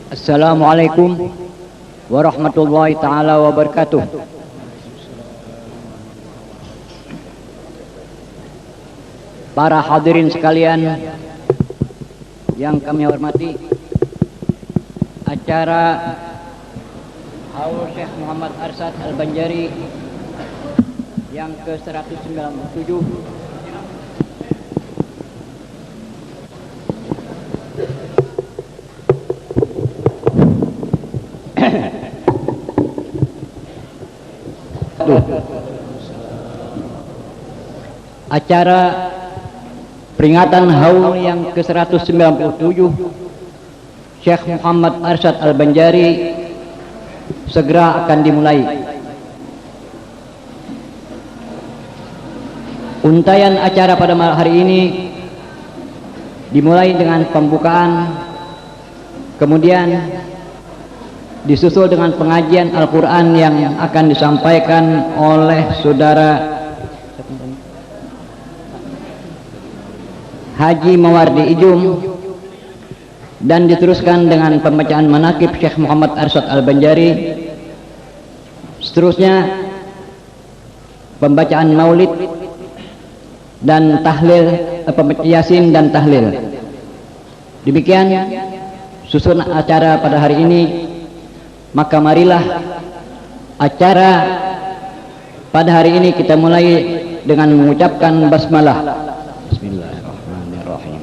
Assalamualaikum warahmatullahi taala wabarakatuh. Para hadirin sekalian yang kami hormati, acara Haul Syekh Muhammad Arsyad Al-Banjari yang ke-197 acara peringatan haul yang ke-197 Syekh Muhammad Arsyad Al-Banjari segera akan dimulai. Untayan acara pada malam hari ini dimulai dengan pembukaan, kemudian disusul dengan pengajian Al-Quran yang akan disampaikan oleh saudara Haji Mawardi Ijum, dan diteruskan dengan pembacaan manaqib Syekh Muhammad Arsyad Al-Banjari. Seterusnya pembacaan maulid dan tahlil, Yasin dan tahlil. Demikian susun acara pada hari ini. Maka marilah acara pada hari ini kita mulai dengan mengucapkan basmalah. Bismillahirrahmanirrahim.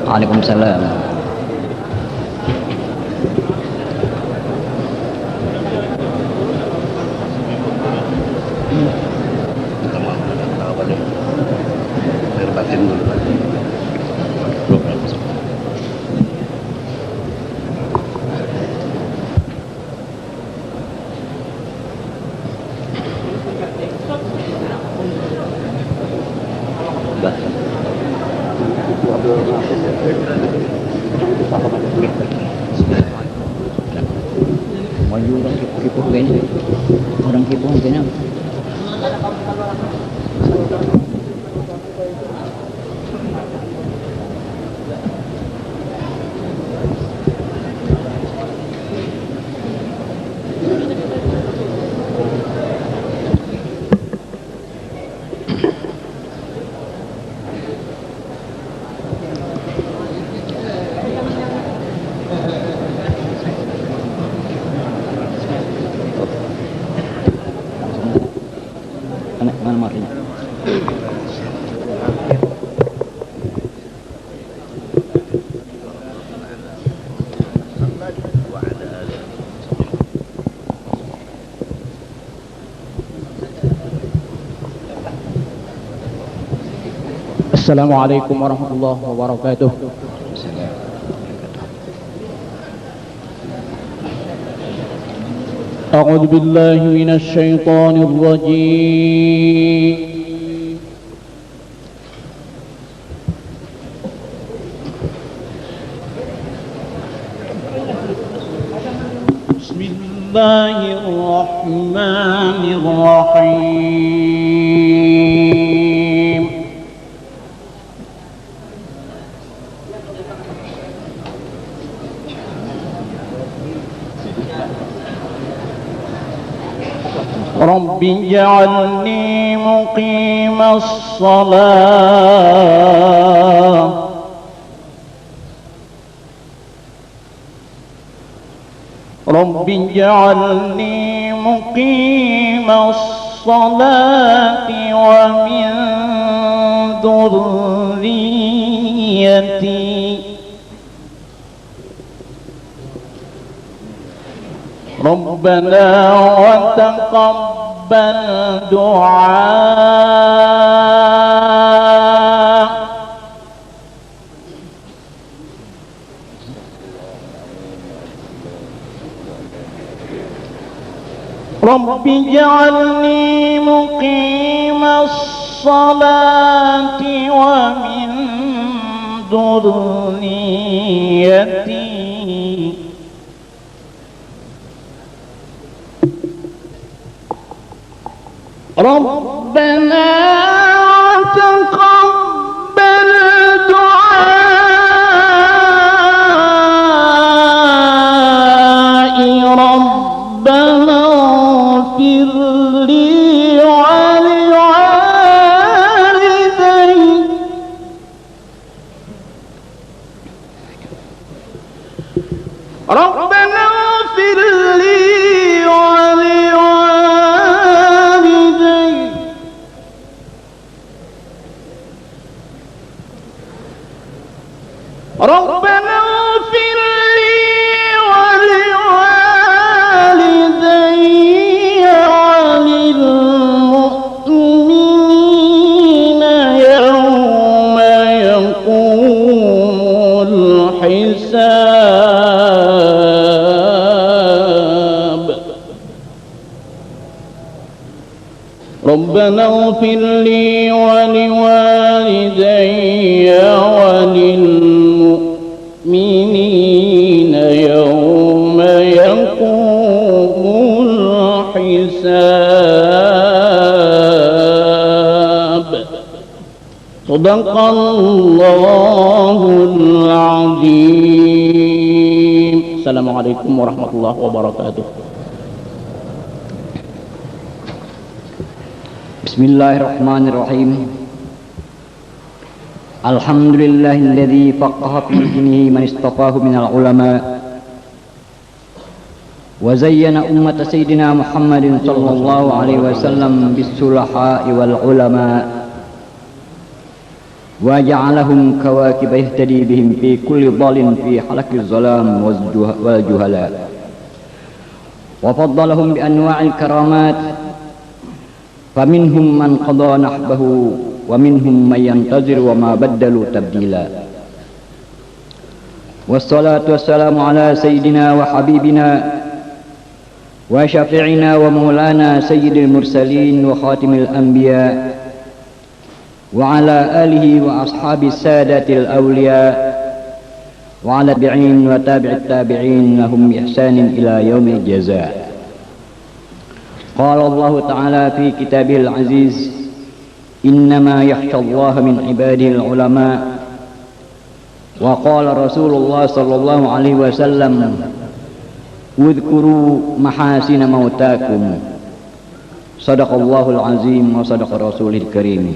Waalaikumsalam. Orang kipu kayaknya. Assalamualaikum warahmatullahi wabarakatuh. A'udzu billahi minasy syaithanir rajim. Bismillahirrahmanirrahim. Rabbi ij'alni muqimas shalah Rabbi ij'alni muqimas salati wa min dhurriyyati Rabbana wa taqabbal du'a. Rabbi ij'alni muqimas salati wa min ذريتي ربنا تقبل دعائي ربنا اغفر لي ولوالدي ربنا اغفر لي ولوالدي ربنا اغفر لي ولوالدي وللمؤمنين يوم يقوم الحساب ربنا اغفر لي ولوالدي وللمؤمنين يوم يقوم الحساب صدق الله العظيم. Assalamualaikum warahmatullahi wabarakatuh. Bismillahirrahmanirrahim. Alhamdulillahilladzi faqaha fi dinihi man istafahu minal ulama wa zayyana ummata sayyidina Muhammadin sallallahu alaihi wasallam bis-sulaha'i wal ulama wa ja'alahum kawakib yahtadi bihim fi kulli dhalin fi halakiz zalam wal juhala wa faddalahum bi anwa'il karamat faminhum man qada nahbahu wa minhum man yantazir wa ma baddalu tabdila. Wassalatu wassalamu ala sayyidina wa habibina wa syafi'ina wa maulana sayyidil mursalin wa khatimil anbiya wa ala alihi wa ashabi sadatil awliya wa ala tabi'in wa tabi'it tabi'in lahum ihsanin ila yaumil jazaa. Qala Allah Ta'ala fi kitabihil aziz innama yakhsha Allah min ibadihi al-ulama wa qala Rasulullah sallallahu alaihi wasallam udhkuru mahasina mautakum sadaqallahul azim wa sadaqa rasulil karim.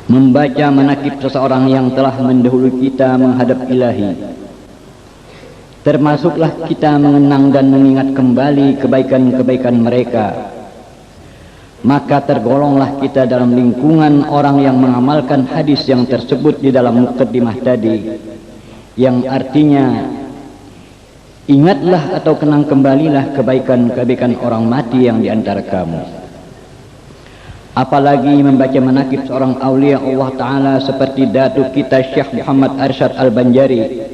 Membaca menakib seseorang yang telah mendahului kita menghadap ilahi, termasuklah kita mengenang dan mengingat kembali kebaikan-kebaikan mereka, maka tergolonglah kita dalam lingkungan orang yang mengamalkan hadis yang tersebut di dalam muqaddimah tadi, yang artinya ingatlah atau kenang kembalilah kebaikan-kebaikan orang mati yang di antara kamu. Apalagi membaca manaqib seorang aulia Allah Ta'ala seperti datuk kita Syekh Muhammad Arsyad Al-Banjari,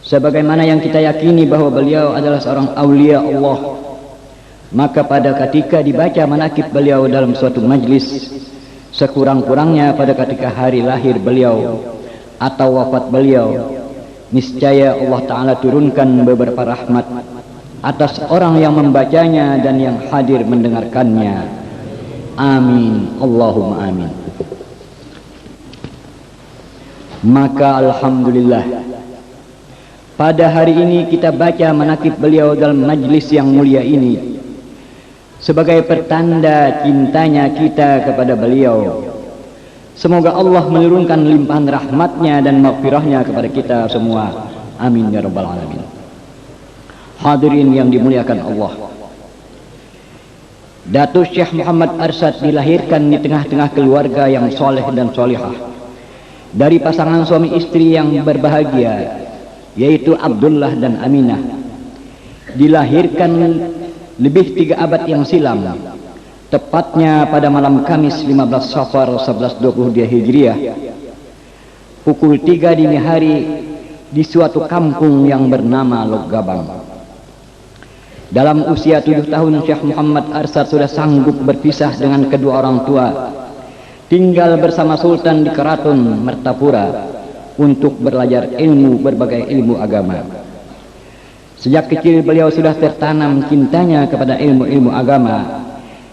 sebagaimana yang kita yakini bahwa beliau adalah seorang aulia Allah, maka pada ketika dibaca manaqib beliau dalam suatu majlis, sekurang-kurangnya pada ketika hari lahir beliau atau wafat beliau, niscaya Allah Ta'ala turunkan beberapa rahmat atas orang yang membacanya dan yang hadir mendengarkannya. Amin, Allahumma amin. Maka alhamdulillah, pada hari ini kita baca manaqib beliau dalam majlis yang mulia ini sebagai pertanda cintanya kita kepada beliau. Semoga Allah menurunkan limpahan rahmatnya dan maghfirahnya kepada kita semua. Amin ya rabbal alamin. Hadirin yang dimuliakan Allah, Datuk Syekh Muhammad Arsyad dilahirkan di tengah-tengah keluarga yang soleh dan solihah dari pasangan suami istri yang berbahagia, yaitu Abdullah dan Aminah. Dilahirkan lebih 3 abad yang silam, tepatnya pada malam Kamis 15 Safar 1122 Hijriah, pukul 3 dini hari di suatu kampung yang bernama Logabang. Dalam usia 7 tahun, Syekh Muhammad Arsyad sudah sanggup berpisah dengan kedua orang tua tinggal bersama Sultan di Keraton Mertapura untuk belajar berbagai ilmu agama. Sejak kecil beliau sudah tertanam cintanya kepada ilmu-ilmu agama,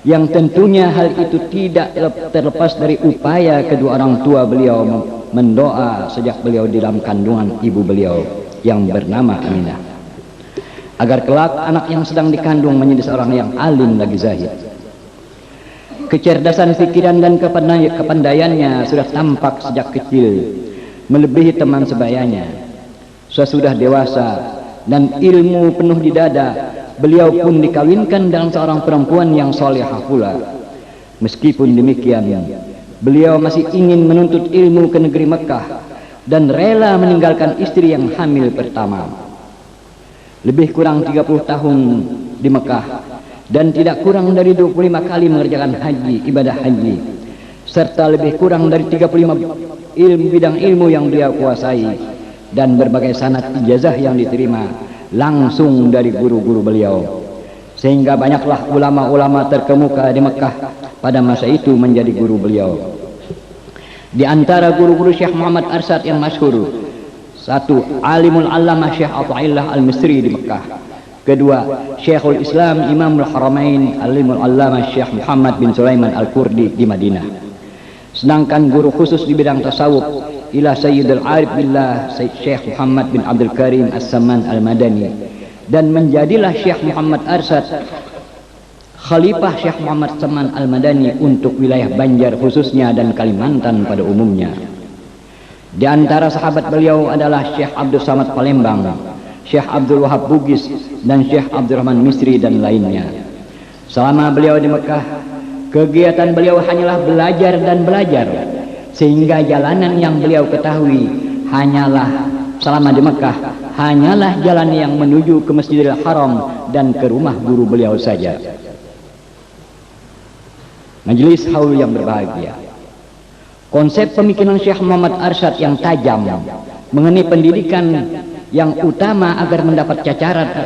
yang tentunya hal itu tidak terlepas dari upaya kedua orang tua beliau mendoa sejak beliau di dalam kandungan ibu beliau yang bernama Aminah, agar kelak anak yang sedang dikandung menjadi seorang yang alim lagi zahid. Kecerdasan pikiran dan kepandaiannya sudah tampak sejak kecil, melebihi teman sebayanya. Sesudah dewasa dan ilmu penuh di dada, beliau pun dikawinkan dengan seorang perempuan yang solehah pula. Meskipun demikian, beliau masih ingin menuntut ilmu ke negeri Mekah dan rela meninggalkan istri yang hamil pertama. Lebih kurang 30 tahun di Mekah dan tidak kurang dari 25 kali mengerjakan haji, ibadah haji, serta lebih kurang dari 35 bidang ilmu yang beliau kuasai dan berbagai sanad ijazah yang diterima langsung dari guru-guru beliau, sehingga banyaklah ulama-ulama terkemuka di Mekah pada masa itu menjadi guru beliau. Di antara guru-guru Syekh Muhammad Arsyad yang masyhur, satu, Alimul Allamah Syekh Athaillah Al-Misri di Mekah. Kedua, Syekhul Islam Imamul Haramain Alimul Allamah Syekh Muhammad bin Sulaiman Al-Kurdi di Madinah. Sedangkan guru khusus di bidang tasawuf ila Sayyidul Arif Billah Syekh Muhammad bin Abdul Karim As-Saman Al-Madani, dan menjadilah Syekh Muhammad Arsyad Khalifah Syekh Muhammad Saman Al-Madani untuk wilayah Banjar khususnya dan Kalimantan pada umumnya. Di antara sahabat beliau adalah Syekh Abdul Samad Palembang, Syekh Abdul Wahab Bugis, dan Syekh Abdurrahman Misri dan lainnya. Selama beliau di Mekah, kegiatan beliau hanyalah belajar dan belajar, sehingga jalanan yang beliau ketahui hanyalah selama di Mekah hanyalah jalan yang menuju ke Masjidil Haram dan ke rumah guru beliau saja. Majelis haul yang berbahagia, konsep pemikiran Syekh Muhammad Arsyad yang tajam mengenai pendidikan yang utama agar mendapat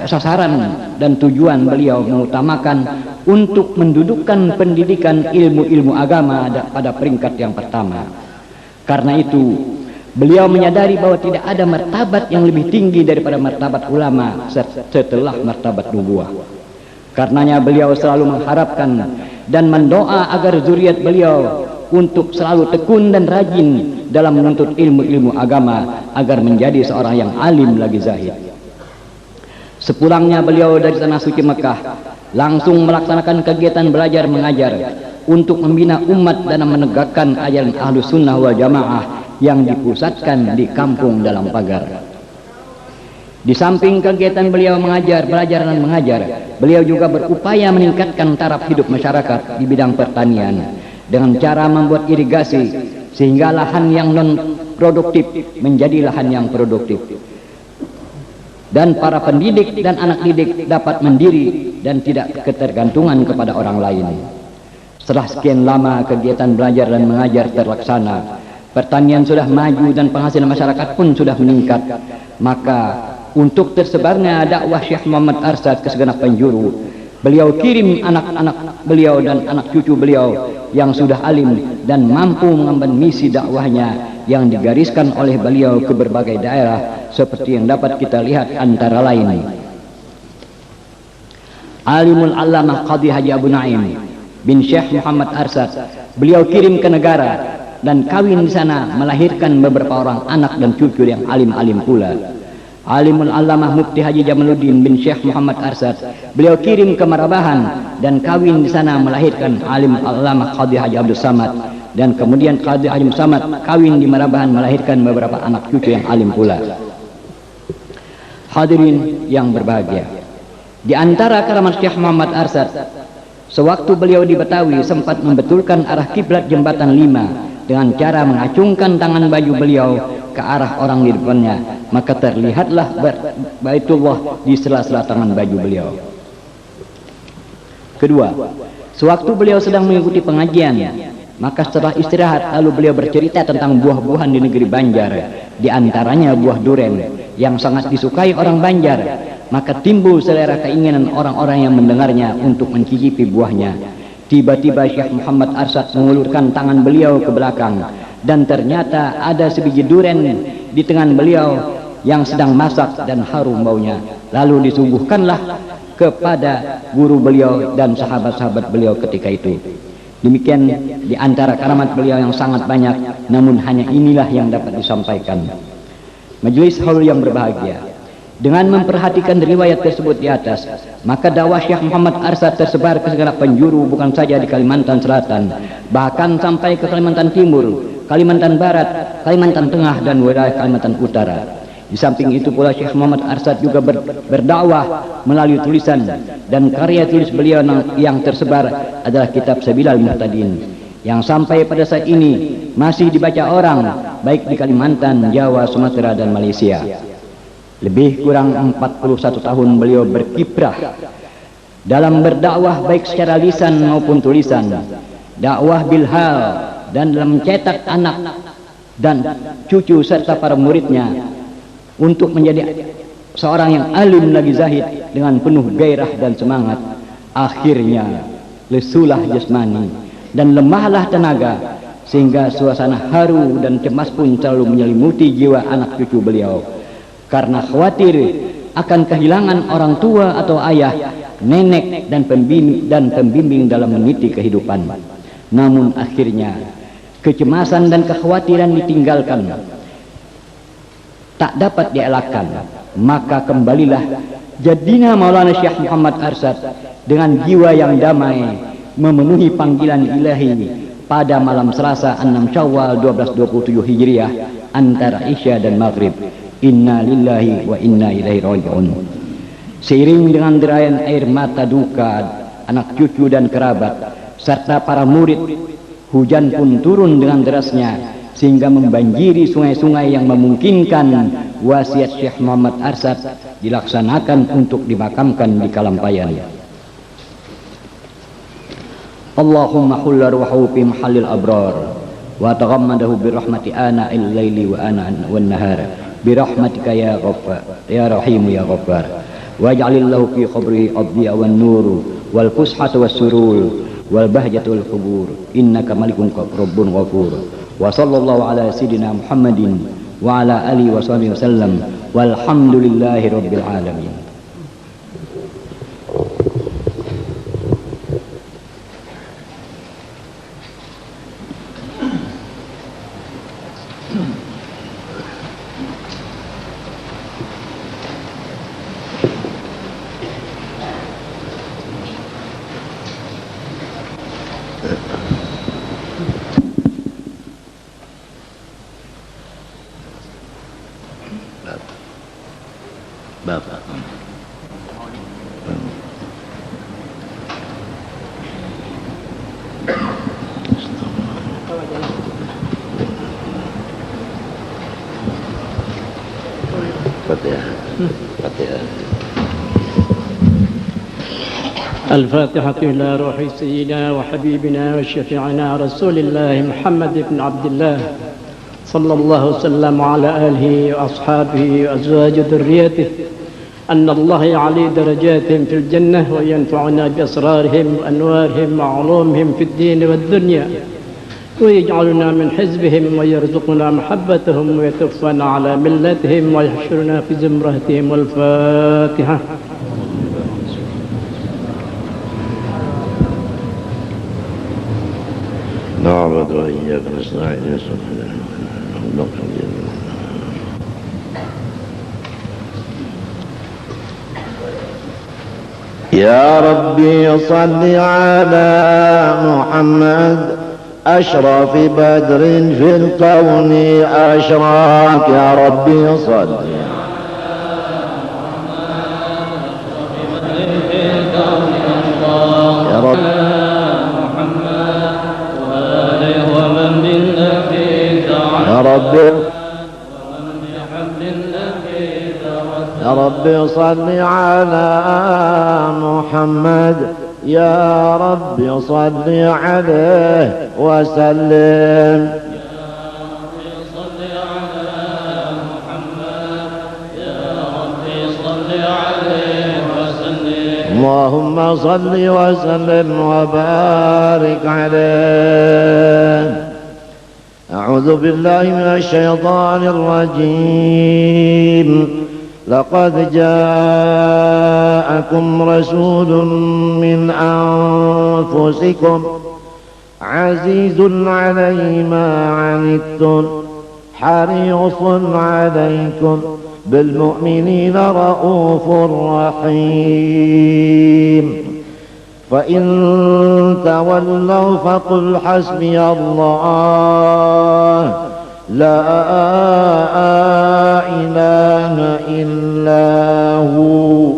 sasaran dan tujuan beliau mengutamakan untuk mendudukkan pendidikan ilmu-ilmu agama pada peringkat yang pertama. Karena itu, beliau menyadari bahwa tidak ada martabat yang lebih tinggi daripada martabat ulama setelah martabat nubuwah. Karenanya beliau selalu mengharapkan dan mendoa agar zuriat beliau untuk selalu tekun dan rajin dalam menuntut ilmu-ilmu agama agar menjadi seorang yang alim lagi zahid. Sepulangnya beliau dari tanah suci Mekah, langsung melaksanakan kegiatan belajar mengajar untuk membina umat dan menegakkan ajaran Ahlus Sunnah wal Jamaah yang dipusatkan di kampung dalam pagar. Di samping kegiatan beliau mengajar, belajar dan mengajar, beliau juga berupaya meningkatkan taraf hidup masyarakat di bidang pertanian dengan cara membuat irigasi sehingga lahan yang non produktif menjadi lahan yang produktif, dan para pendidik dan anak didik dapat mandiri dan tidak ketergantungan kepada orang lain. Setelah sekian lama kegiatan belajar dan mengajar terlaksana, pertanian sudah maju dan penghasilan masyarakat pun sudah meningkat, maka untuk tersebarnya dakwah Syekh Muhammad Arsyad ke segenap penjuru, beliau kirim anak-anak beliau dan anak cucu beliau yang sudah alim dan mampu mengemban misi dakwahnya yang digariskan oleh beliau ke berbagai daerah, seperti yang dapat kita lihat antara lain Alimul Allamah Qadhi Haji Abu Naim bin Syekh Muhammad Arsyad, beliau kirim ke negara dan kawin di sana, melahirkan beberapa orang anak dan cucu yang alim-alim pula. Alimul Allamah Mufti Haji Jamaluddin bin Syekh Muhammad Arsyad, beliau kirim ke Marabahan dan kawin di sana, melahirkan Alimul Allamah Qadhi Haji Abdul Samad, dan kemudian Qadhi Haji Samad kawin di Marabahan, melahirkan beberapa anak cucu yang alim pula. Hadirin yang berbahagia, di antara karamat Syekh Muhammad Arsyad, sewaktu beliau di Betawi sempat membetulkan arah kiblat jembatan 5 dengan cara mengacungkan tangan baju beliau ke arah orang di depannya, maka terlihatlah Baitullah di sela-sela tangan baju beliau. Kedua, sewaktu beliau sedang mengikuti pengajian, maka setelah istirahat lalu beliau bercerita tentang buah-buahan di negeri Banjar, di antaranya buah duren yang sangat disukai orang Banjar, maka timbul selera keinginan orang-orang yang mendengarnya untuk mencicipi buahnya. Tiba-tiba Syekh Muhammad Arsyad mengulurkan tangan beliau ke belakang, dan ternyata ada sebiji duren di tangan beliau yang sedang masak dan harum baunya. Lalu disuguhkanlah kepada guru beliau dan sahabat-sahabat beliau ketika itu. Demikian di antara karamat beliau yang sangat banyak, namun hanya inilah yang dapat disampaikan. Majelis haul yang berbahagia, dengan memperhatikan riwayat tersebut di atas, maka dakwah Syekh Muhammad Arsyad tersebar ke segala penjuru, bukan saja di Kalimantan Selatan, bahkan sampai ke Kalimantan Timur, Kalimantan Barat, Kalimantan Tengah, dan wilayah Kalimantan Utara. Di samping itu pula Syekh Muhammad Arsyad juga berdakwah melalui tulisan, dan karya tulis beliau yang tersebar adalah kitab Sabilal Muhtadin, yang sampai pada saat ini masih dibaca orang baik di Kalimantan, Jawa, Sumatera, dan Malaysia. Lebih kurang 41 tahun beliau berkiprah dalam berdakwah baik secara lisan maupun tulisan, dakwah bilhal, dan dalam mencetak anak dan cucu serta para muridnya untuk menjadi seorang yang alim lagi zahid dengan penuh gairah dan semangat. Akhirnya lesulah jasmani dan lemahlah tenaga, sehingga suasana haru dan cemas pun selalu menyelimuti jiwa anak cucu beliau, karena khawatir akan kehilangan orang tua atau ayah, nenek, dan pembimbing dalam meniti kehidupan. Namun akhirnya kecemasan dan kekhawatiran ditinggalkan, tak dapat dielakkan. Maka kembalilah jadina Maulana Syekh Muhammad Arsyad dengan jiwa yang damai memenuhi panggilan ilahi pada malam Selasa 6 Syawal 1227 Hijriah antara Isya dan Maghrib. Inna lillahi wa inna ilaihi raji'un. Seiring dengan derayan air mata duka anak cucu dan kerabat serta para murid, hujan pun turun dengan derasnya sehingga membanjiri sungai-sungai yang memungkinkan wasiat Syekh Muhammad Arsyad dilaksanakan untuk dimakamkan di Kalampayan. Allahumma hulla ruhahu fi mahallil abrar wa taghammadahu birahmati ana al-laili wa ana wan-nahar birahmatika ya Ghaffar ya Rahim ya Ghaffar waj'alillahu fi qabrihi adhiya wan nur wal fushata was surur wal bahjatu wal qubur innaka malikun rabbun ghafur wa sallallahu ala sayidina Muhammadin wa ala alihi wa sahbihi wasallam walhamdulillahi rabbil alamin. Bapak. Fatihah. الفاتحة إلى روح سيدنا وحبيبنا وشفيعنا رسول الله محمد بن عبد الله صلى الله وسلم على آله وأصحابه وأزواج ذريته أن الله يعلي درجاتهم في الجنة وينفعنا بأسرارهم وأنوارهم وعلومهم في الدين والدنيا ويجعلنا من حزبهم ويرزقنا محبتهم ويتوفنا على ملتهم ويحشرنا في زمرتهم. والفاتحة. نعبد وإياك نستعين يا ربي صل على محمد أشرف بدر في الكون أشراك يا ربي صل يا رب يا رب صل على محمد يا رب صل عليه وسلم اللهم اللهم صل وسلم وبارك عليه. أعوذ بالله من الشيطان الرجيم. لقد جاءكم رسول من أنفسكم عزيز عليه ما عنتم حريص عليكم بالمؤمنين رؤوف رحيم. فإن تولوا فقل حسبي الله لا إله إلا هو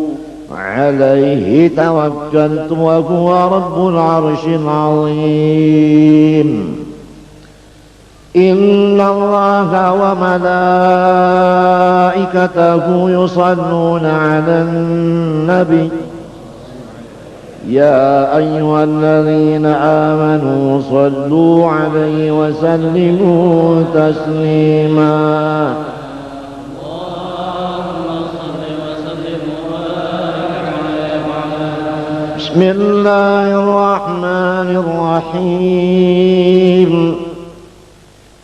عليه توكلت وهو رب العرش العظيم. إن الله وملائكته يصلون على النبي يا أيها الذين آمنوا صلوا عليه وسلموا تسليما. بسم الله الرحمن الرحيم.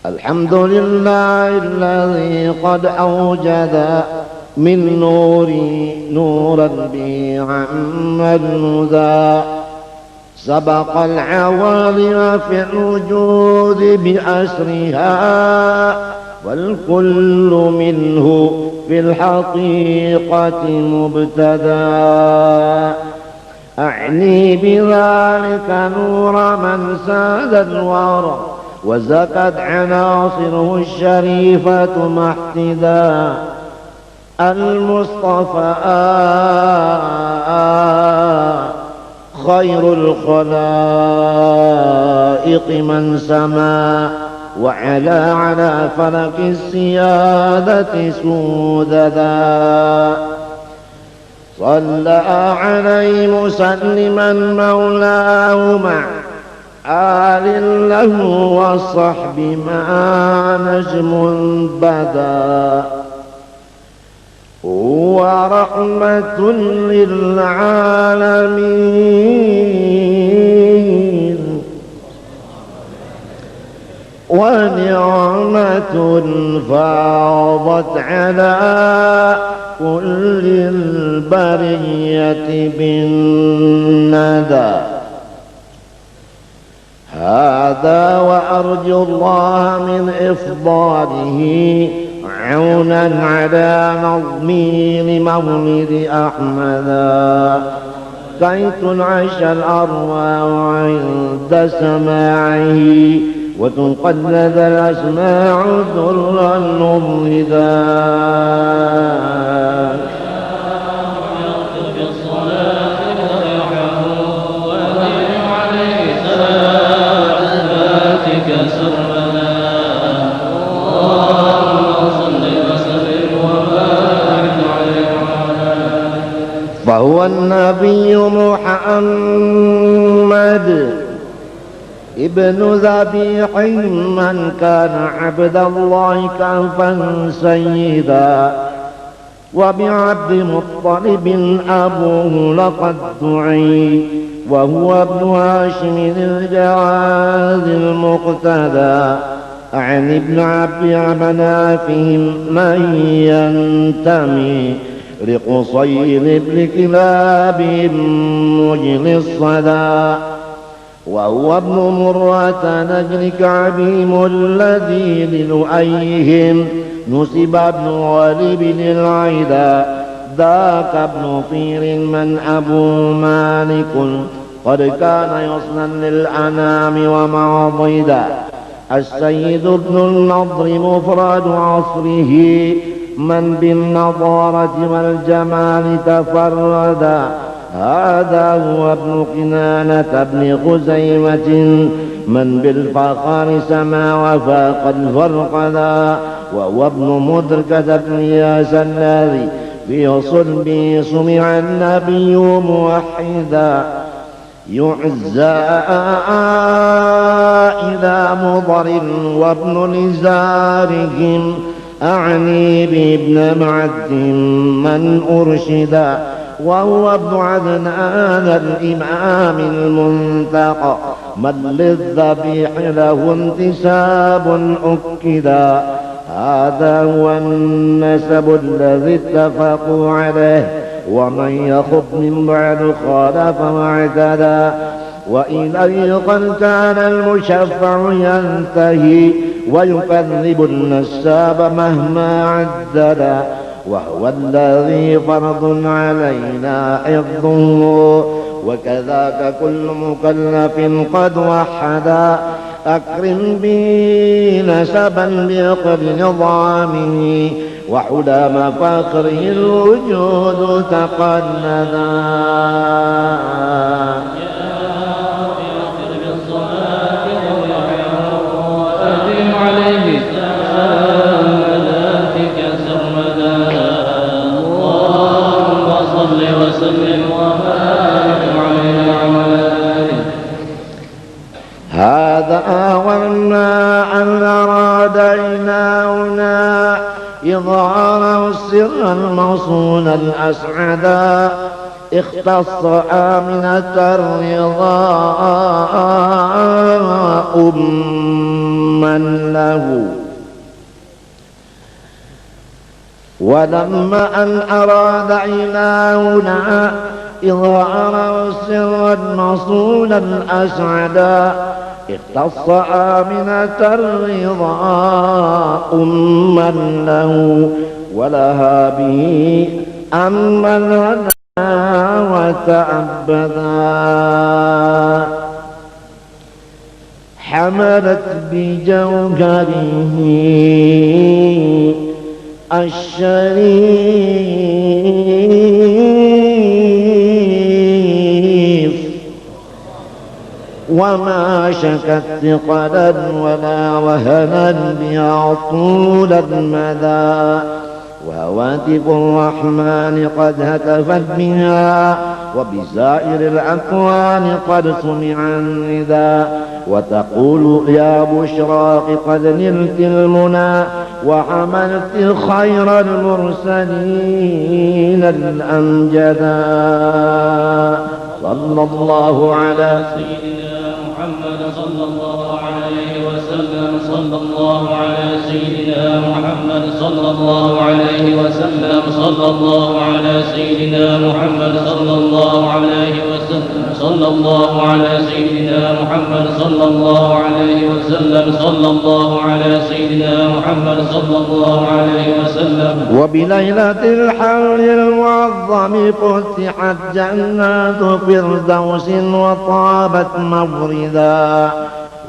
الحمد لله الذي قد أوجد من نوري نورا بي عم الهدى سبق العوالم في الوجود بأسرها والكل منه في الحقيقة مبتدى. أعني بذلك نور من ساد الورى وزكت عناصره الشريفة محتدا. المصطفى خير الخلائق من سما وعلى على فلك السيادة سوددا. صلى عليه مسلما مولاه مع آل له والصحب مع نجم بدا. ورحمة للعالمين ونعمة فاضت على كل البرية بالندى. هذا وأرجو الله من إفضاله عونا على نظمي لمولد أحمدا كي تنعش الأرواح عند سماعه وتقلد الأسماع ذرا مضيدا. فهو النبي محمد ابن ذبيح من كان عبد الله كفا سيدا وبعبد مطلب أبوه لقد دعي وهو ابن هاشم الجواد المقتدى عن ابن عبد منافهم من ينتمي لقصير بن كلاب مجل الصدى وهو ابن مرة نجل كعبيم الذي للؤيهم نسب ابن غالب للعيدا ذاك ابن طير من أبو مالك قد كان يصنع للأنام ومعضدا السيد ابن النضر مفرد عصره من بالنضارة والجمال تفردا هذا هو ابن كنانة بن خزيمة من بالفخر سما وفاق الفرقدا وهو ابن مدركة بن ياس الذي في صلبه سمع النبي موحدا يعزى إلى مضر وابن لزارهم أعني بابن معد من أرشدا وهو ابن عدنان الإمام المنتقى، من للذبيح له انتساب أكدا. هذا هو النسب الذي اتفقوا عليه، ومن يخب من بعد خالف واعتدى. وإليه قد كان المشفع ينتهي، ويكذب النساب مهما عددا. وهو الذي فرض علينا حفظه، وكذاك كل مكلف قد وحدا. أكرم به نسبا بقدر نظامه، وحلى مفاخره الوجود تقندا. هذا وما أن أرادينا هنا إظهار السر الموصول الأسعدا. اختص آمنة الرضا أما له، ولما أن أراد إلهنا إظهار السر الموصول الأسعدا، اختص آمنة الرضا أما له، ولها به أما لنا وتعبدا. حملت بجوهره الشريف، وما شكت ثقلا ولا وهنا بها طول المدى. وهواتف الرحمن قد هتفت بها، وبسائر الأكوان قد سمع النداء. وتقول يا بشراق قد نلت المنى، وحملت خير المرسلين الأمجدا. صلى الله على سيدنا محمد صلى الله عليه وسلم. صلى الله على سيدنا محمد صلى الله عليه وسلم. صلى الله على سيدنا محمد صلى الله عليه وسلم. صلى الله على سيدنا محمد صلى الله عليه وسلم. صلى الله على سيدنا محمد صلى الله عليه وسلم. وبليلة الحول المعظم فتحت جنات فردوس وطابت موردا،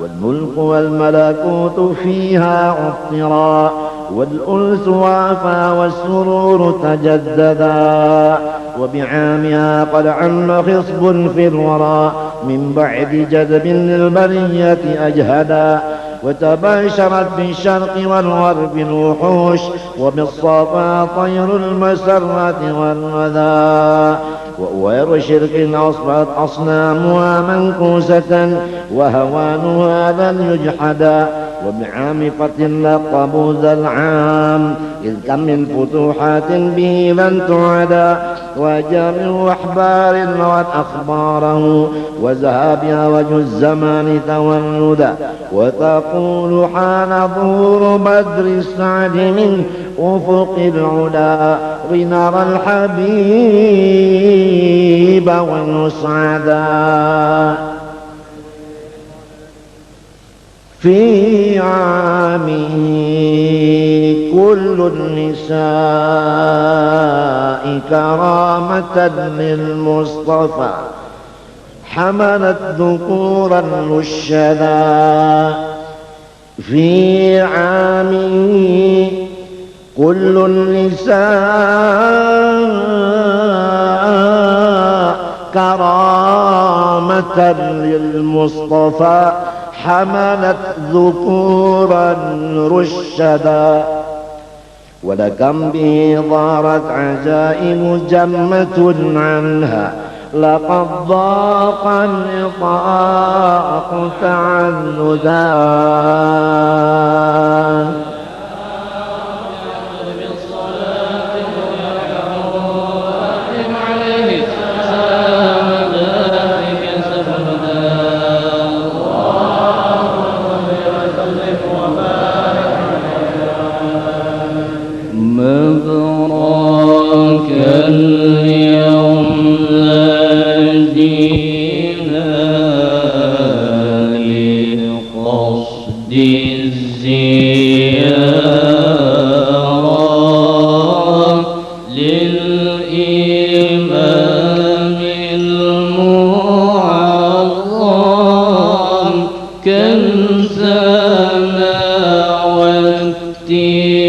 والملك والملكوت فيها عطرا، والأنس وافى والسرور تجددا. وبعامها قد عم خصب في الورى، من بعد جذب للبرية أجهدا. وتباشرت بالشرق والغرب الوحوش، وبالصفا طير المسرة والغذا. وغير شرك أصبحت أصنامها منكوسة، وهوانها لن يجحدا. وبعام فتح لقبوا ذا العام، إذ كم من فتوحات به لن تعدا. وجامع أحبار روت أخباره، وذهابها وجه الزمان تولدا. وتقول حان ظهور بدر السعد من أفق العلا، لنرى الحبيب ونسعدا. في عامه كل النساء كرامة للمصطفى، حملت ذكورا رشدا. في عامه كل النساء كرامة للمصطفى، حملت ذكورا رشدا. ولكم به ظهرت عجائب جمة عنها، لقد ضاق النطاق تعندا. عليه مبروك اليوم نادينا لقصد الزيارة للإمام المعظم كنزنا والتجارة.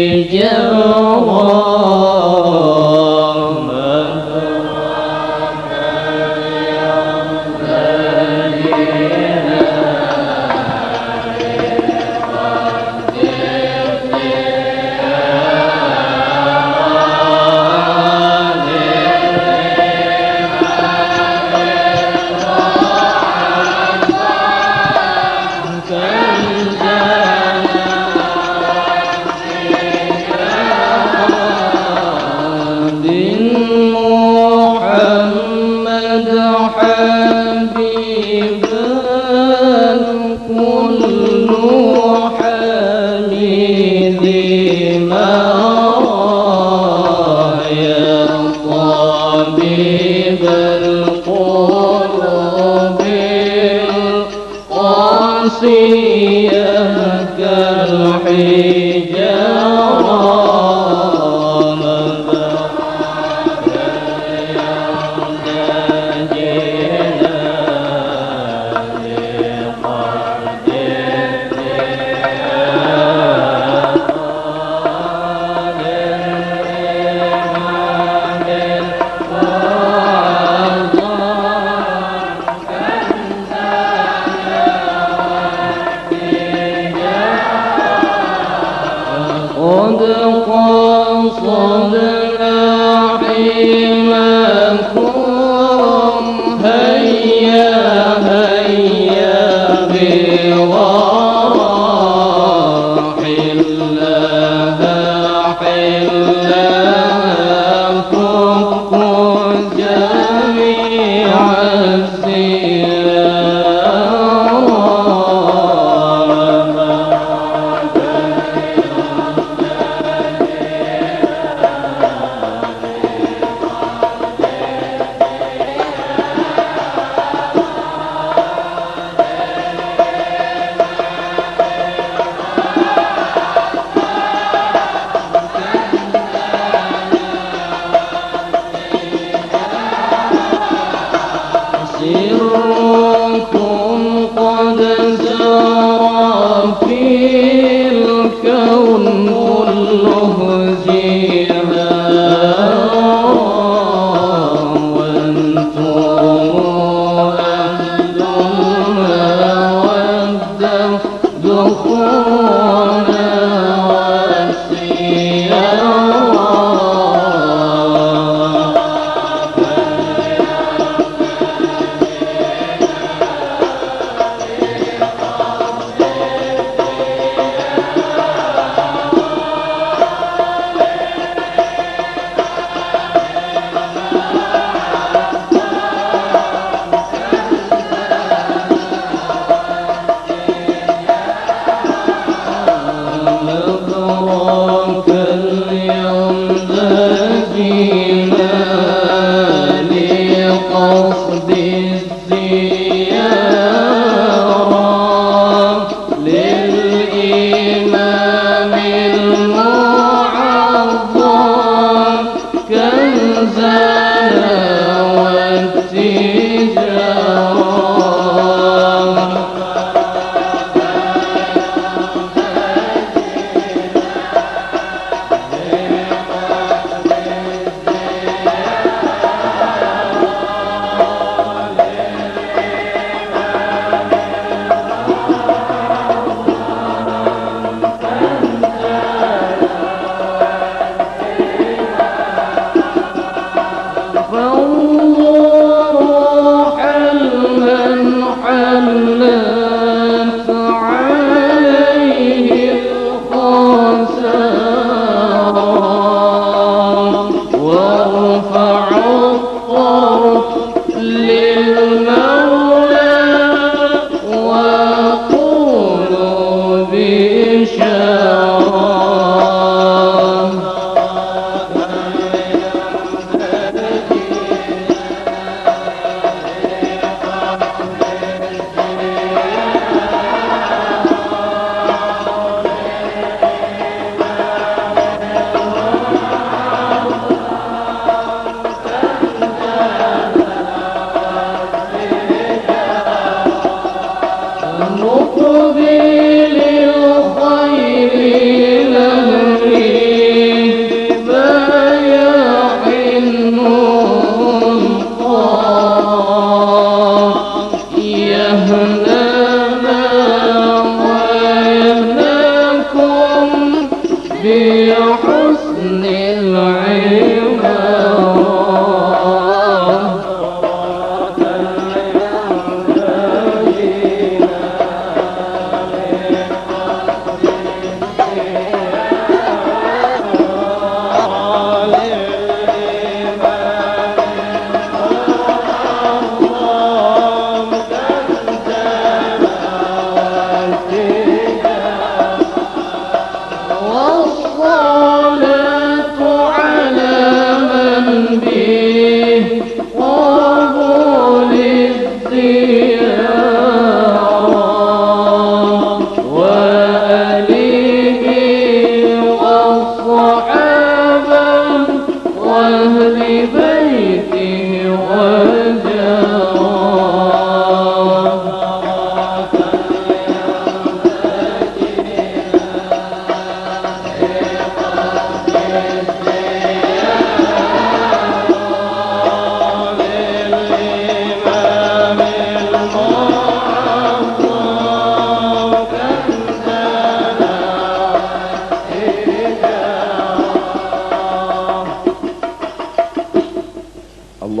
بحسن العبارة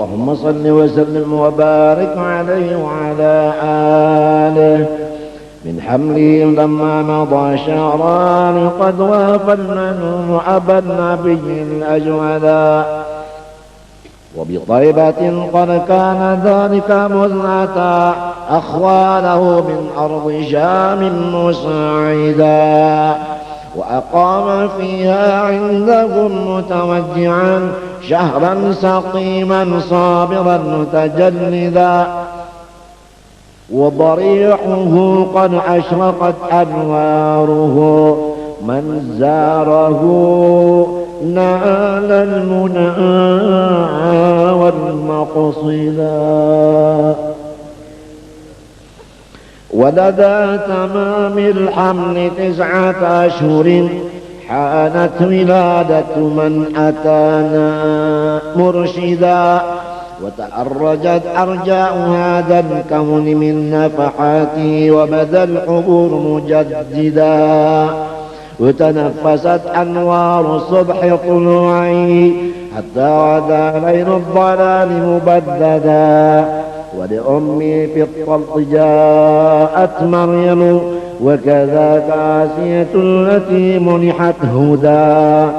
اللهم صل وسلم وبارك عليه وعلى آله من حمله لما مضى شهران قد وافى المنون أبا النبي الأجولا وبطيبة قد كان ذلك مذنة أخواله من أرض شام مساعدا وأقام فيها عندهم متوجعا شهرا سقيما صابرا متجلدا وضريحه قد أشرقت أنواره من زاره نال المنى والمقصدا ولدى تمام الحمل 9 أشهر حانت ولادة من أتانا مرشدا وتأرجت أرجاء هذا الكون من نفحاته وبدا الحبور مجددا وتنفست أنوار الصبح طلوعه حتى غدا ليل الضلال مبددا ولأمي في الطلق جاءت مريم وكذاك آسية التي منحت هدى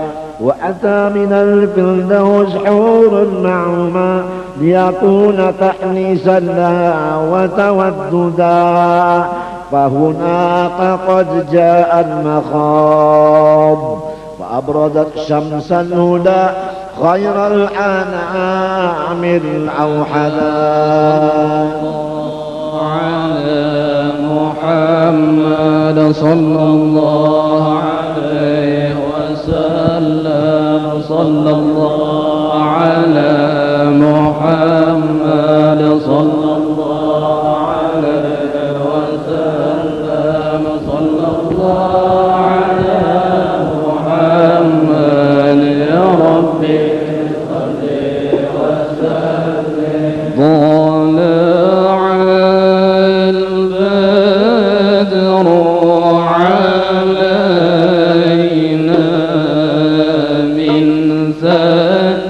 وأتى من الفردوس حور معهما ليكون تحنيسا لها وتوددا فهناك قد جاء المخاض فأبردت شمس الهدى خير الأنعام الأوحدا على محمد صلى الله عليه وسلم صلى الله على محمد صلى الله عليه وسلم صلى الله على محمد يا ربي صل وسلم طلع البدر علينا من ثنيات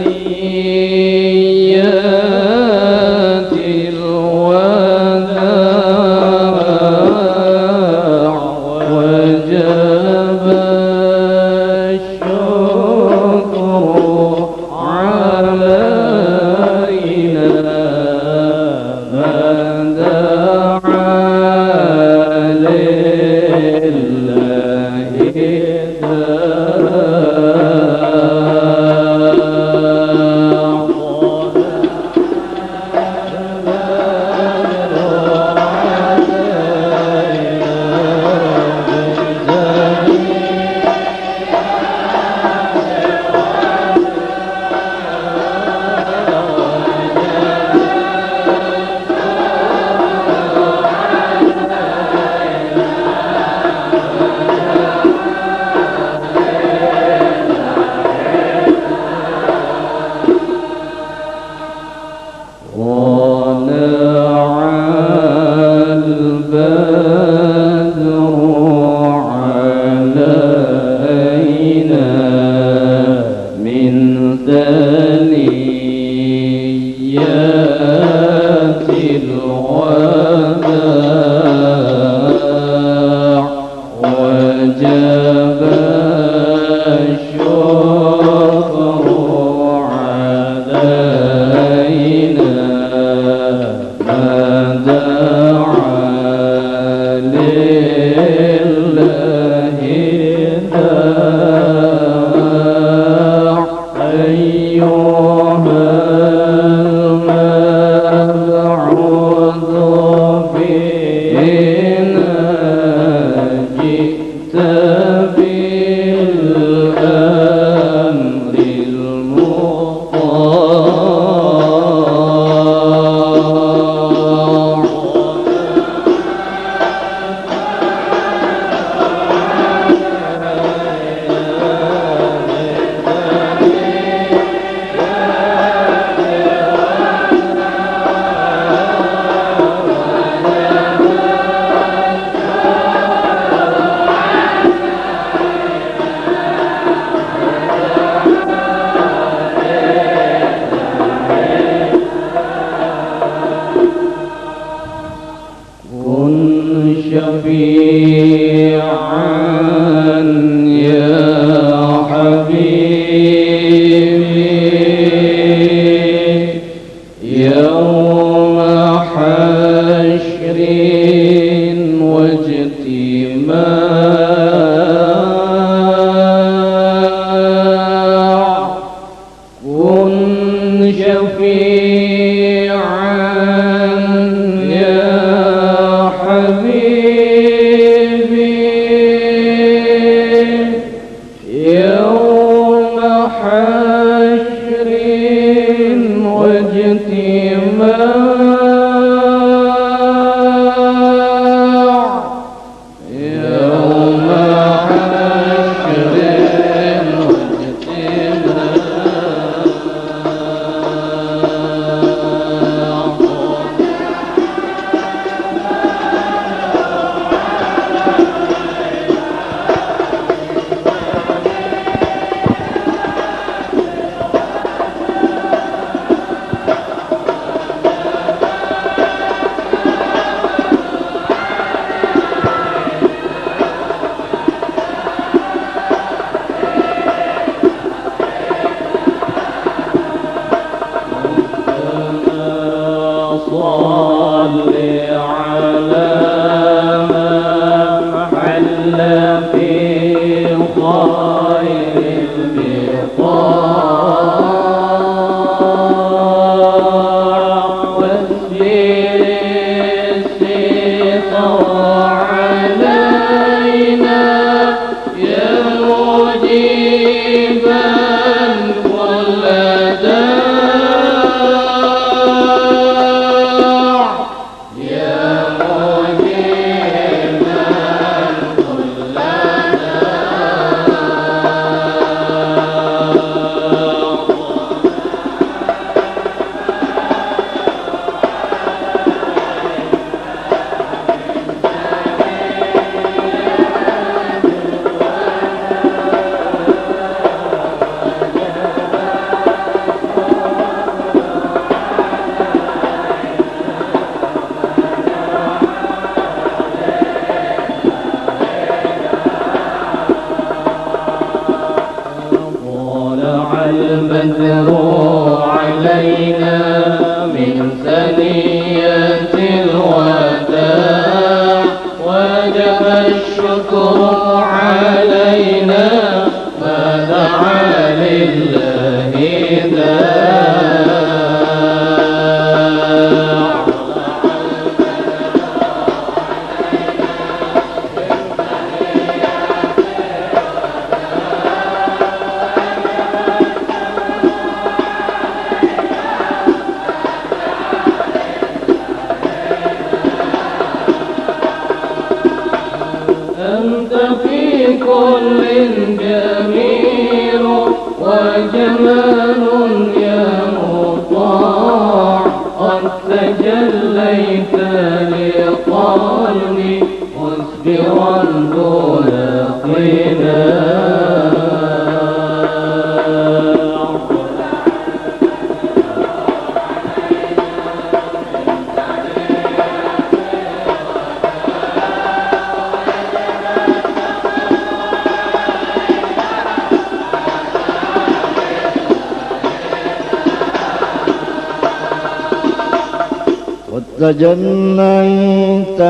تجنيت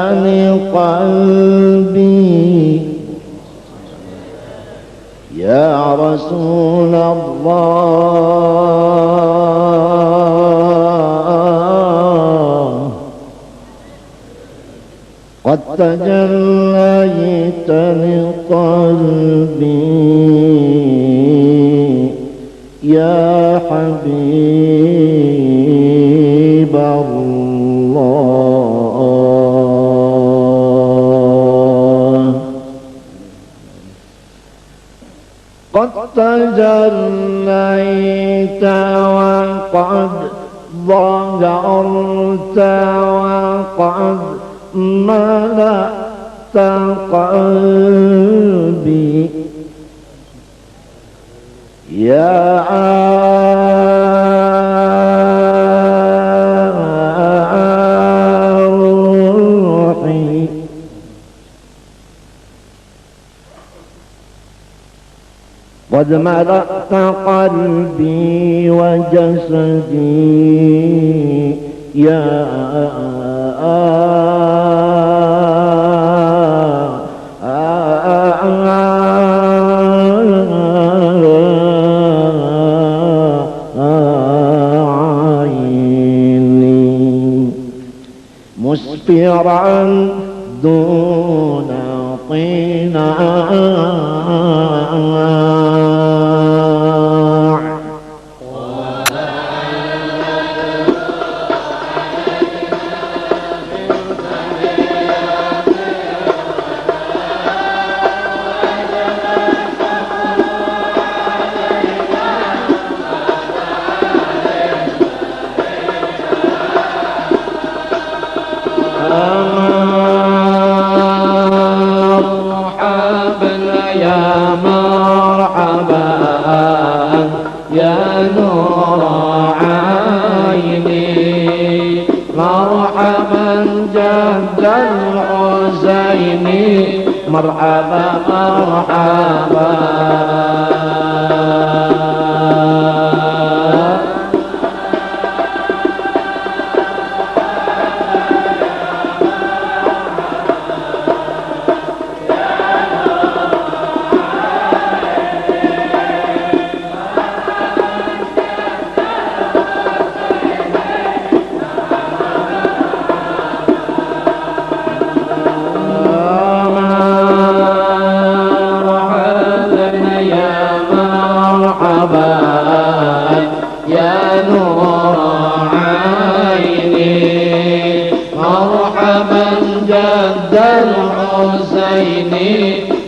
لقلبي يا رسول الله قد تجليت لقلبي يا حبيب الله قد تجليت وقد ظهرت وقد ملأت قلبي يا روحي قد ملأت قلبي وجسدي يا عيني مسفرا دون طيناء مرحبا مرحبا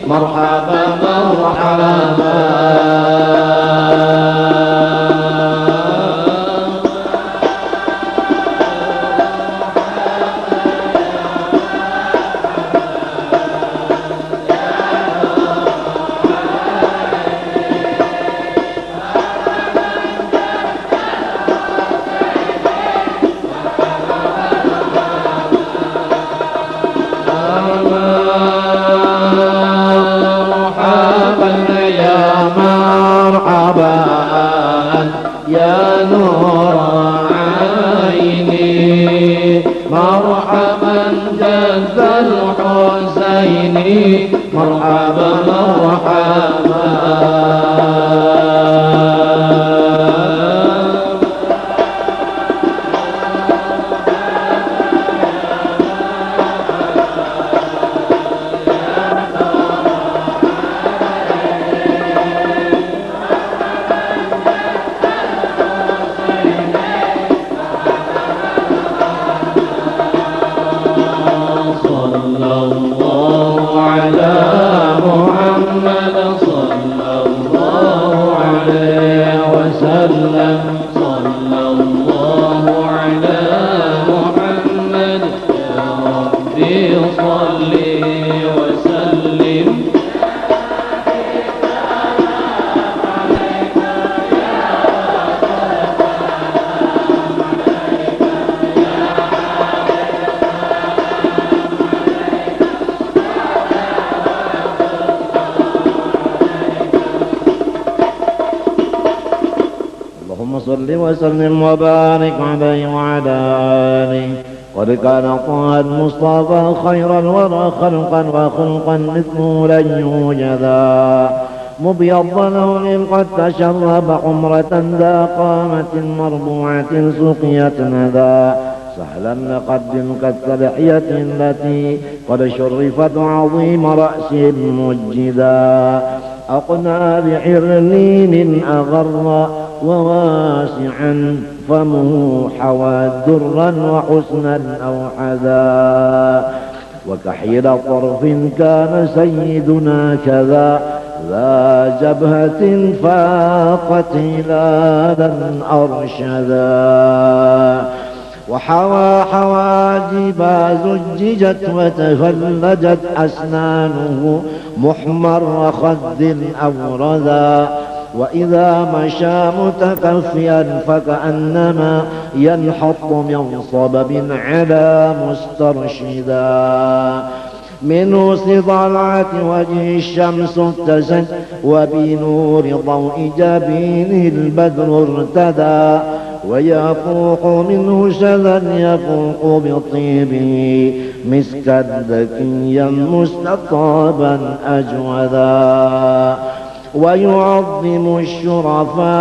مرحبا مرحبا يا نور عيني مرحبا جد الحسين مرحبا مرحبا اللهم صل وسلم وبارك عليه وعلى آله قد كان طه المصطفى خير الورى خلقا وخلقا مثله لن يوجدا مبيضا لون قد تشرب حمرة ذا قامة مربوعة سقيت ندى سهلا لقد كالتلحية التي قد شرفت عظيم رأس مجدا أقنى بحرلين أغر وواسعا فمه حوى درا وحسنا أوحدا وكحيل طرف كان سيدنا كذا ذا جبهة فاقت هلالا أرشدا وحوى حواجب زججت وتفلجت أسنانه محمر خد أوردا وإذا مشى متكفيا فكأنما ينحط من صبب على مسترشدا من طلعة وجه الشمس اتسد وبنور ضوء جبينه البدر ارتدى ويفوح منه شذا يفوح بطيبه مسكا ذكيا مستطابا أجودا ويعظم الشرفاء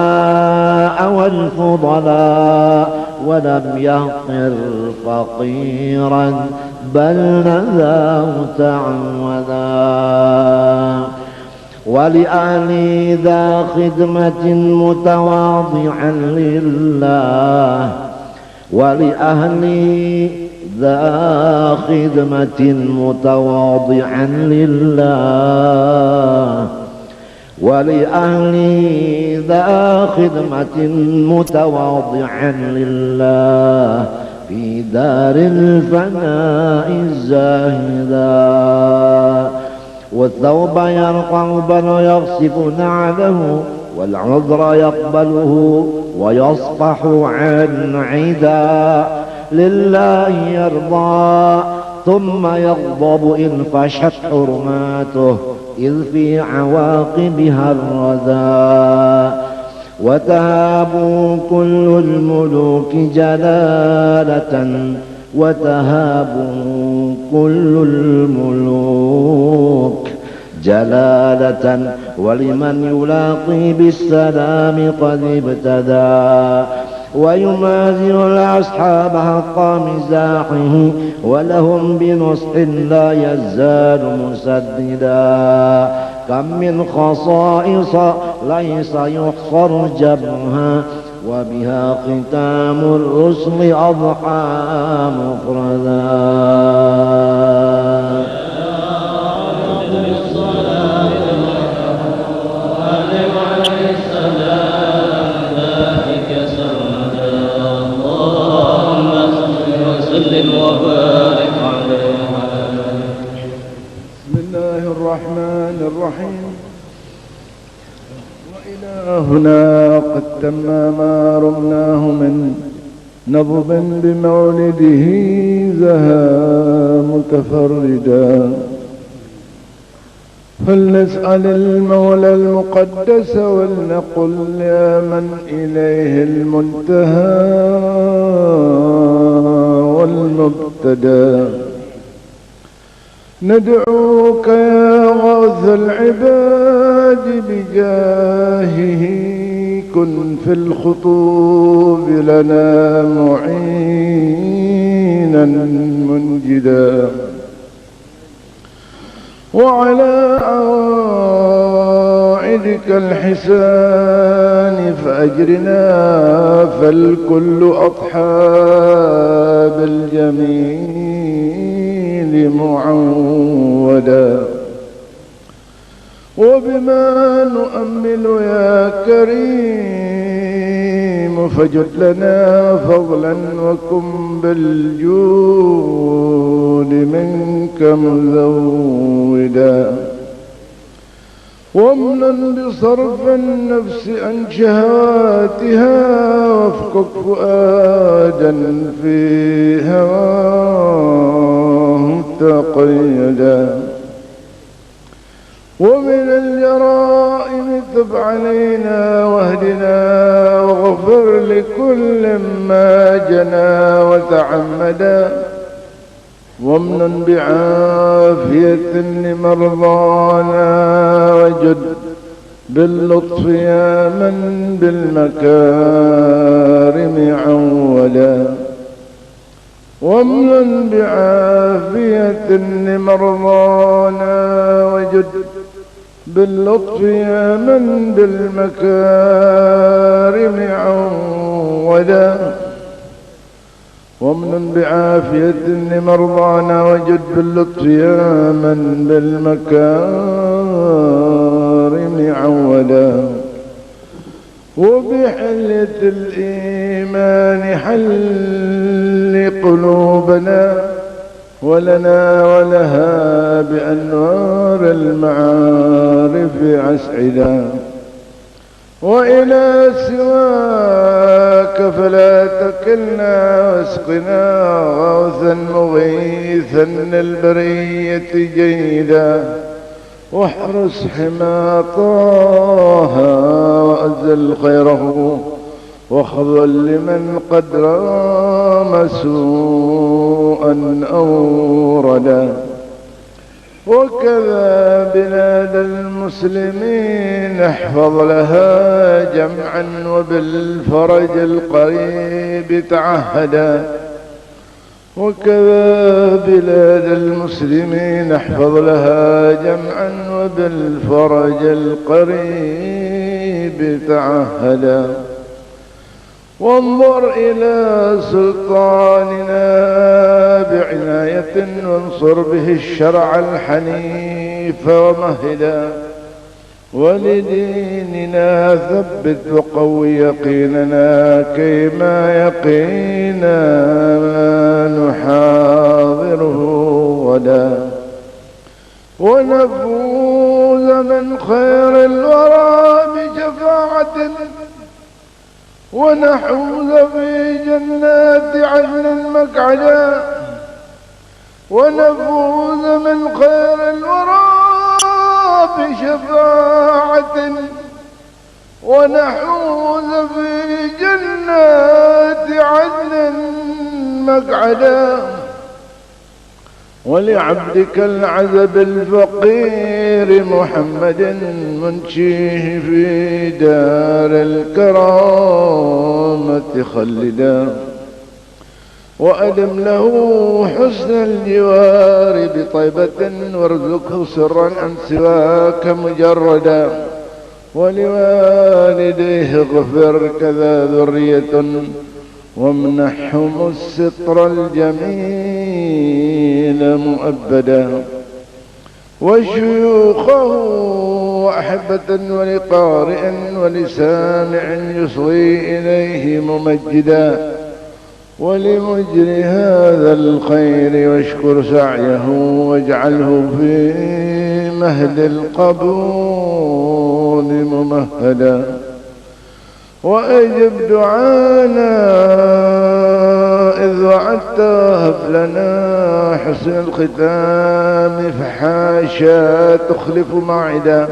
والفضلاء ولم يحقر فقيرا بل نذاه تعودا ولأهل ذا خدمة متواضعا لله ولأهل ذا خدمة متواضعا لله ولأهل ذا خدمة متواضعا لله في دار الفناء الزاهدا والثوب يرقع بل يغصب نعله والعذر يقبله ويصفح عن عدا لله يرضى ثم يغضب إن فشت حرماته إذ في عواقبها الردى وتهاب كل الملوك جلالة وتهاب كل الملوك جلالة ولمن يلاقي بالسلام قد ابتدى ويمازل الأصحاب حق مزاحه ولهم بنصح لا يزال مسددا كم من خصائص ليس يحصر جمعها وبها ختام الرسل أضحى مفردا وبارك عليه. بسم الله الرحمن الرحيم. وإلهنا قد تم ما رمناه من نضب بمولده زها متفردا فلنسأل المولى المقدس ولنقل يا من إليه المنتهى والمبتدى ندعوك يا غوث العباد بجاهه كن في الخطوب لنا معينا منجدا وعلى أواعدك الحسان فأجرنا فالكل أضحى بالجميل معودا وبما نؤمل يا كريم فجد لنا فضلا وكن بالجود منك مزودا وامنا بصرف النفس عن شهواتها وافكك فؤادا في هواه تقيدا ومن الجرائم تب علينا واهدنا واغفر لكل ما جنى وتعمدا وامنن بعافية لمرضانا وجد باللطف يا من بالمكارم عولا وامنن بعافية لمرضانا وجد باللطف يا من بالمكارم عولا وامنن بعافية لمرضانا وجد باللطف يا من بالمكارم عولا وبحلية الإيمان حل قلوبنا ولنا ولها بأنوار المعارف أسعدا وإلى سواك فلا تكلنا واسقنا غوثا مغيثا للبرية جيدا واحرس حما طه وأزل خيره واخذل لمن قد رام سوءا أوردا وكذا بلاد المسلمين احفظ لها جمعا وبالفرج القريب تعهدا وكذا بلاد المسلمين احفظ لها جمعا وبالفرج القريب تعهدا وانظر إلى سلطاننا بعناية وانصر به الشرع الحنيف ومهدا ولديننا ثبت وقوي يقيننا كيما يقينا ما نحاضره غدا ونفوز من خير الورى بشفاعة ونحوز في جنات عدن مقعدا ونفوز من خير الورى بشفاعة ونحوز في جنات عدن مقعدا ولعبدك العزب الفقير محمد منشيه في دار الكرامة خلدا وأدم له حسن الجوار بطيبة وارزقه سرا عن سواك مجردا ولوالديه اغفر كذا ذرية وامنحهم الستر الجميل مؤبدا وشيوخه وأحبة ولقارئ ولسامع يصغي إليه ممجدا ولمجري هذا الخير واشكر سعيه واجعله في مهد القبول ممهدا وأجب دعانا إذ وعدت هب لنا حسن الختام فحاشا تخلف موعدا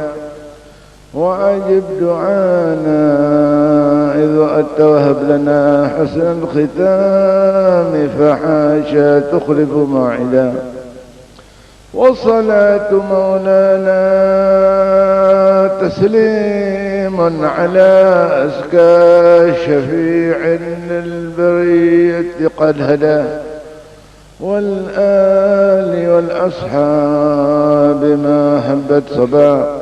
وأجب دعانا إذ وعدت وهب لنا حسن الختام فحاشا تخلف موعدا وصلاة مولانا تسليم على أزكى شفيع للبرية قد هدى والآل والأصحاب ما هبت صبا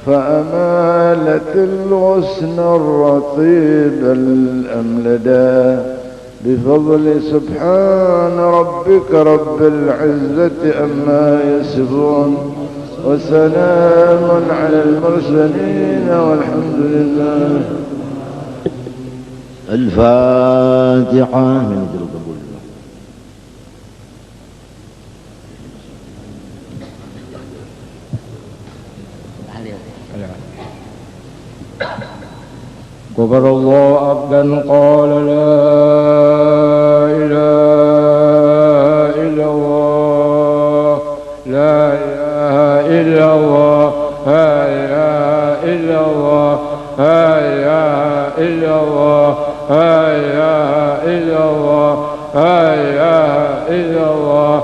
فأمالت الغصن الرطيب الأملدا بفضل سبحان ربك رب العزة أما يصفون وسلام على المرسلين والحمد لله. الفاتحة من قبول غفر الله عبدا قال لا إله إلا الله لا إله إلا الله لا إله إلا الله لا إله إلا الله لا إله إلا الله لا إله إلا الله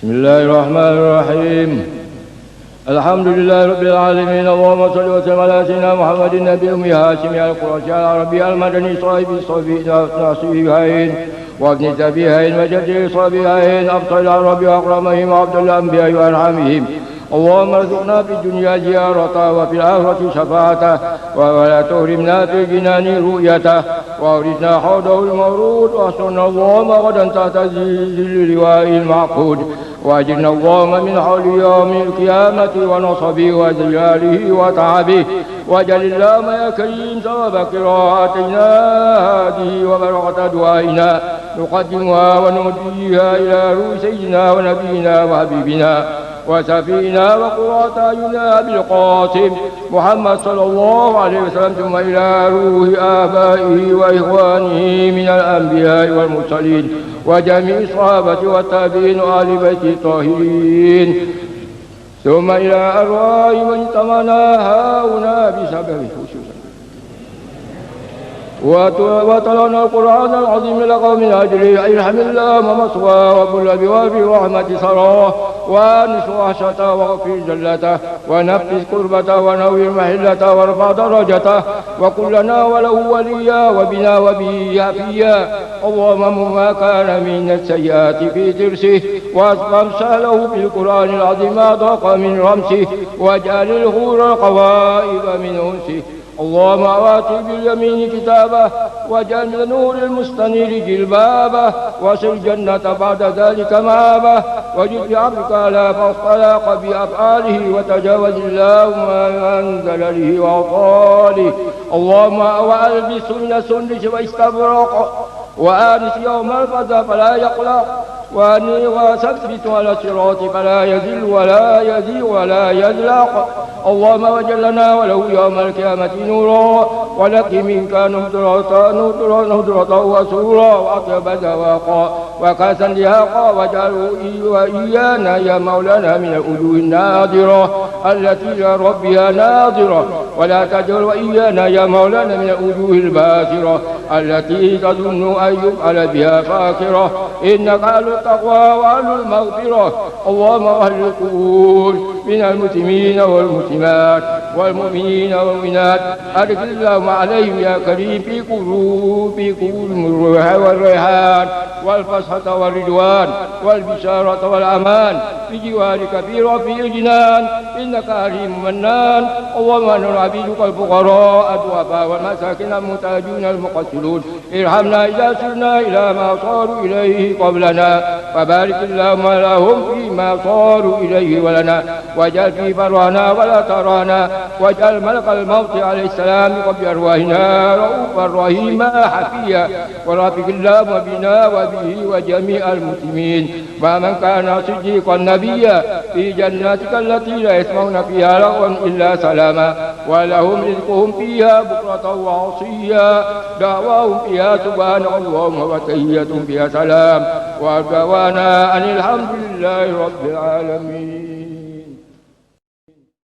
بسم الله الرحمن الرحيم. الحمد لله رب العالمين. اللهم صل وسلم على سيدنا محمد النبي الأمي هاشمي القرشي العربي المدني صاحب الصفيهين وابن سفيهين وجد صفيهين أفضل العرب وأكرمهم وعبد الأنبياء وأرحمهم. اللهم ارزقنا في الدنيا زيارته وفي الآخرة شفاعته ولا تحرمنا في الجنان رؤيته وأورثنا حوضه المورود واحشرنا اللهم غدا تحت ظل لواء المعقود وأجرنا اللهم من حول يوم القيامة ونصبه وزلاله وتعبه واجعل اللهم يا كريم ثواب قراءتنا هذه وبركة دعائنا نقدمها ونهديها إلى روح سيدنا ونبينا وحبيبنا وسفينا وقرة أعيننا بالقاسم محمد صلى الله عليه وسلم ثم إلى روح آبائه وإخوانه من الأنبياء والمرسلين وجميع الصحابة والتابعين وآل بيت الطاهرين ثم إلى أرواح من اجتمعنا هنا بسببه خصوصا وتلونا القرآن العظيم لقوم من أجله ارحم اللهم مصواه وكل بواب رحمة سراه وانس وحشته واغفر جلته ونفس كربته ونوّر محلته وارفع درجته وكلنا وله وليا وبنا وبه حفيا. اللهم ما كان من السيئات في ترسه واسقم سهله في القرآن العظيم ما ضاق من رمسه واجعل الغور القوائب من أنسه. اللهم أواتي باليمين كتابه واجعل من نور المستنير جلبابه واسل الجنة بعد ذلك مآبه وجد بعبدك على فاختلق بأفعاله وتجاوز اللهم عن زلله وأوطاله. اللهم وألبس من سندس واستبرق وآنس يوم الفزع فلا يقلق وأني وثبت على الصراط فلا يذل ولا يذي ولا يذلق. اللهم وجلنا وله يوم القيامة نورا ولك منك ندرة وسورا وأطيب ذواقا وكاسا لهاقا واجعله وإيانا يا مولانا من الوجوه الناظرة التي إلى ربها ناظرة ولا تجعل وإيانا يا مولانا من الوجوه الباسرة التي تظن أن يفعل بها فاكرة إنك أهل التقوى وأهل المغفرة. اللهم أهل القبور من المسلمين والمسلمات والمؤمنين والمؤمنات أدخل اللهم عليهم يا كريم في قلوبهم الروح والريحان والفسحة والرضوان والبشارة والأمان بجوارك في رفيع الجنان إنك كريم منان. اللهم نحن عبيدك الفقراء الضعفاء والمساكين المحتاجون المقتلون ارحمنا إذا سرنا إلى ما صاروا إليه قبلنا فبارك اللهم لهم فيما صاروا إليه ولنا واجعل في فرحنا ولا ترانا واجعل ملك الموت عليه السلام قبل أرواحنا رؤوفا رحيما حفيا ورافق اللهم بنا وبه وجميع المسلمين ومن كان صديقا نبيا في جناتك التي لا يسمعون فيها لغوا إلا سلاما ولهم رزقهم فيها بكرة وعصيا دعواهم فيها سبحان اللهم وتحيتهم فيها سلام ودعوانا أن الحمد لله رب العالمين.